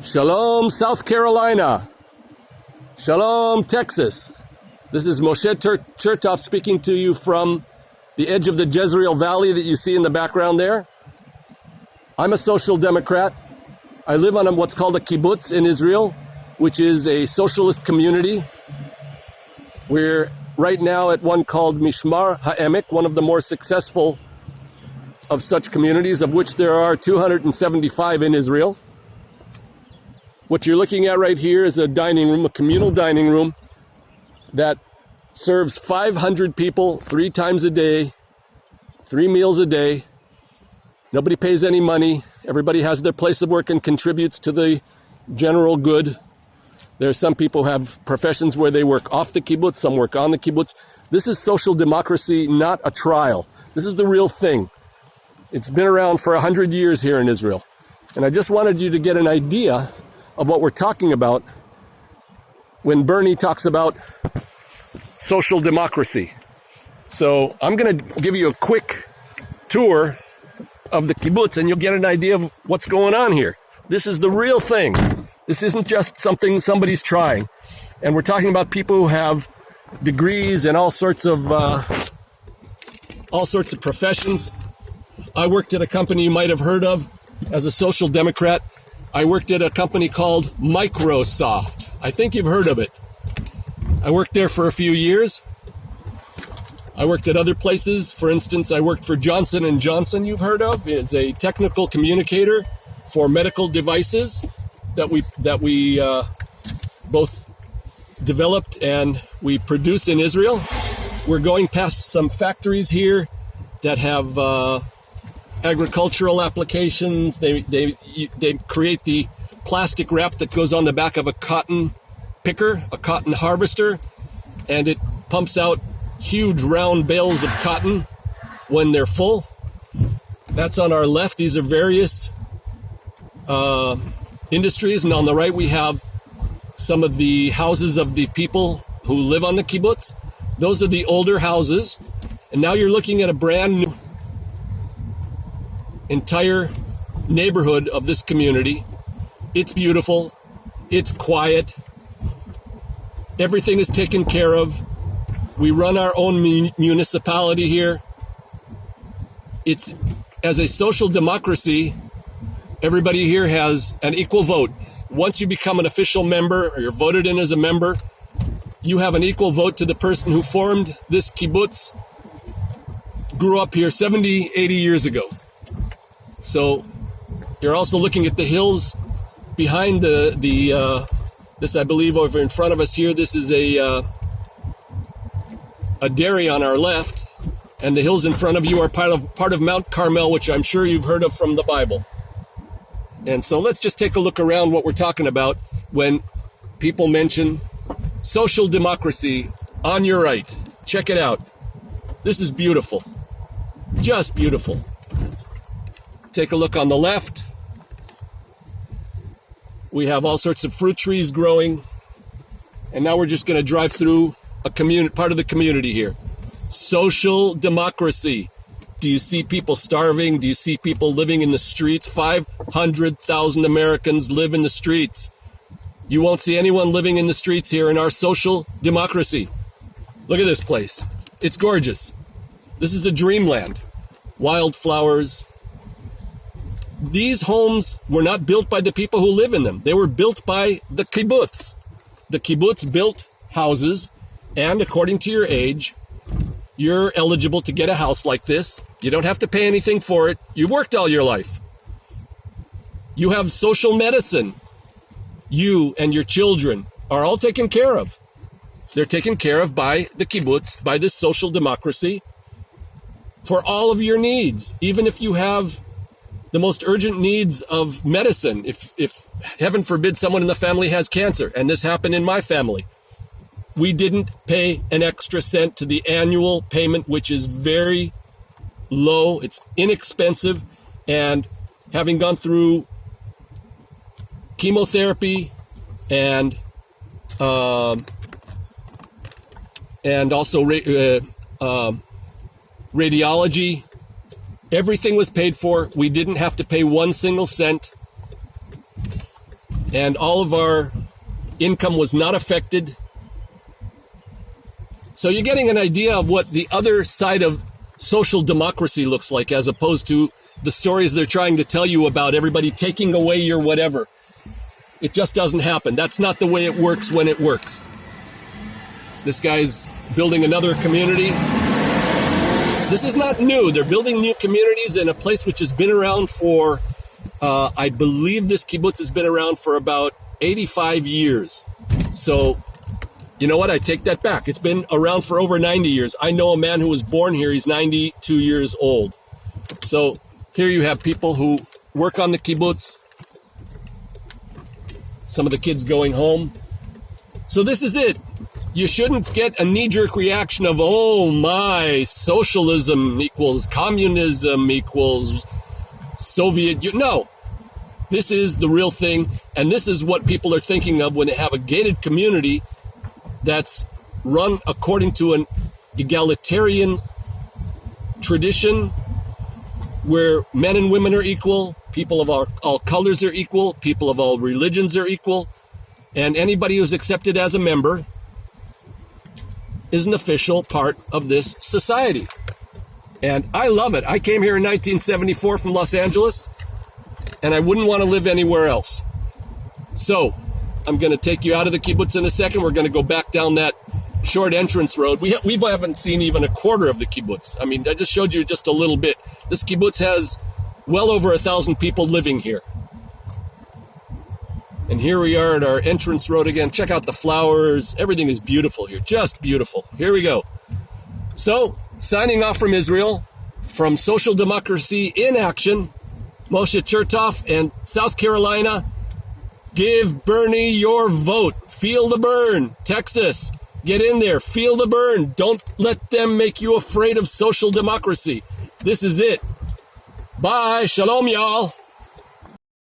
Shalom, South Carolina. Shalom, Texas. This is Moshe Chertoff speaking to you from the edge of the Jezreel Valley that you see in the background there. I'm a social democrat. I live on what's called a kibbutz in Israel, which is a socialist community. We're right now at one called Mishmar HaEmek, one of the more successful of such communities, of which there are 275 in Israel. What you're looking at right here is a dining room, a communal dining room that serves 500 people 3 times a day, 3 meals a day. Nobody pays any money. Everybody has their place of work and contributes to the general good. There are some people who have professions where they work off the kibbutz, some work on the kibbutz. This is social democracy, not a trial. This is the real thing. It's been around for 100 years here in Israel. And I just wanted you to get an idea of what we're talking about when Bernie talks about social democracy. So I'm going to give you a quick tour of the kibbutz and you'll get an idea of what's going on here. This is the real thing. This isn't just something somebody's trying. And we're talking about people who have degrees and all sorts of professions. I worked at a company you might have heard of as a social democrat. I worked at a company called Microsoft. I think you've heard of it. I worked there for a few years. I worked at other places. For instance, I worked for Johnson & Johnson, you've heard of. It's a technical communicator for medical devices that we both developed and we produce in Israel. We're going past some factories here that have agricultural applications. They create the plastic wrap that goes on the back of a cotton picker, a cotton harvester, and it pumps out huge round bales of cotton when they're full. That's on our left. These are various industries, and on the right we have some of the houses of the people who live on the kibbutz. Those are the older houses, and now you're looking at a brand new entire neighborhood of this community. It's beautiful. It's quiet. Everything is taken care of. We run our own municipality here. It's, as a social democracy, everybody here has an equal vote. Once you become an official member or you're voted in as a member, you have an equal vote to the person who formed this kibbutz, grew up here 70, 80 years ago. So you're also looking at the hills behind this, I believe, over in front of us here. This is a dairy on our left, and the hills in front of you are part of Mount Carmel, which I'm sure you've heard of from the Bible. And so let's just take a look around what we're talking about when people mention social democracy on your right. Check it out. This is beautiful. Just beautiful. Take a look on the left. We have all sorts of fruit trees growing. And now we're just going to drive through a part of the community here. Social democracy. Do you see people starving? Do you see people living in the streets? 500,000 Americans live in the streets. You won't see anyone living in the streets here in our social democracy. Look at this place. It's gorgeous. This is a dreamland. Wildflowers. These homes were not built by the people who live in them. They were built by the kibbutz. The kibbutz built houses, and according to your age, you're eligible to get a house like this. You don't have to pay anything for it. You've worked all your life. You have social medicine. You and your children are all taken care of. They're taken care of by the kibbutz, by this social democracy, for all of your needs. Even if you have the most urgent needs of medicine, if heaven forbid someone in the family has cancer, and this happened in my family, we didn't pay an extra cent to the annual payment, which is very low. It's inexpensive. And having gone through chemotherapy and also radiology, everything was paid for. We didn't have to pay 1 single cent. and all of our income was not affected. So you're getting an idea of what the other side of social democracy looks like, as opposed to the stories they're trying to tell you about everybody taking away your whatever. It just doesn't happen. That's not the way it works when it works. This guy's building another community. This is not new. They're building new communities in a place which has been around for, I believe this kibbutz has been around for about 85 years. So, you know what? I take that back. It's been around for over 90 years. I know a man who was born here. He's 92 years old. So here you have people who work on the kibbutz. Some of the kids going home. So this is it. You shouldn't get a knee-jerk reaction of, oh my, socialism equals communism equals Soviet. No, this is the real thing. And this is what people are thinking of when they have a gated community that's run according to an egalitarian tradition where men and women are equal, people of all colors are equal, people of all religions are equal, and anybody who's accepted as a member is an official part of this society. And I love it. I came here in 1974 from Los Angeles, and I wouldn't want to live anywhere else. So I'm going to take you out of the kibbutz in a second. We're going to go back down that short entrance road. We haven't seen even a quarter of the kibbutz. I mean, I just showed you just a little bit. This kibbutz has well over 1,000 people living here. And here we are at our entrance road again. Check out the flowers. Everything is beautiful here. Just beautiful. Here we go. So, signing off from Israel, from Social Democracy in Action, Moshe Chertoff and South Carolina. Give Bernie your vote. Feel the burn. Texas, get in there. Feel the burn. Don't let them make you afraid of social democracy. This is it. Bye. Shalom, y'all.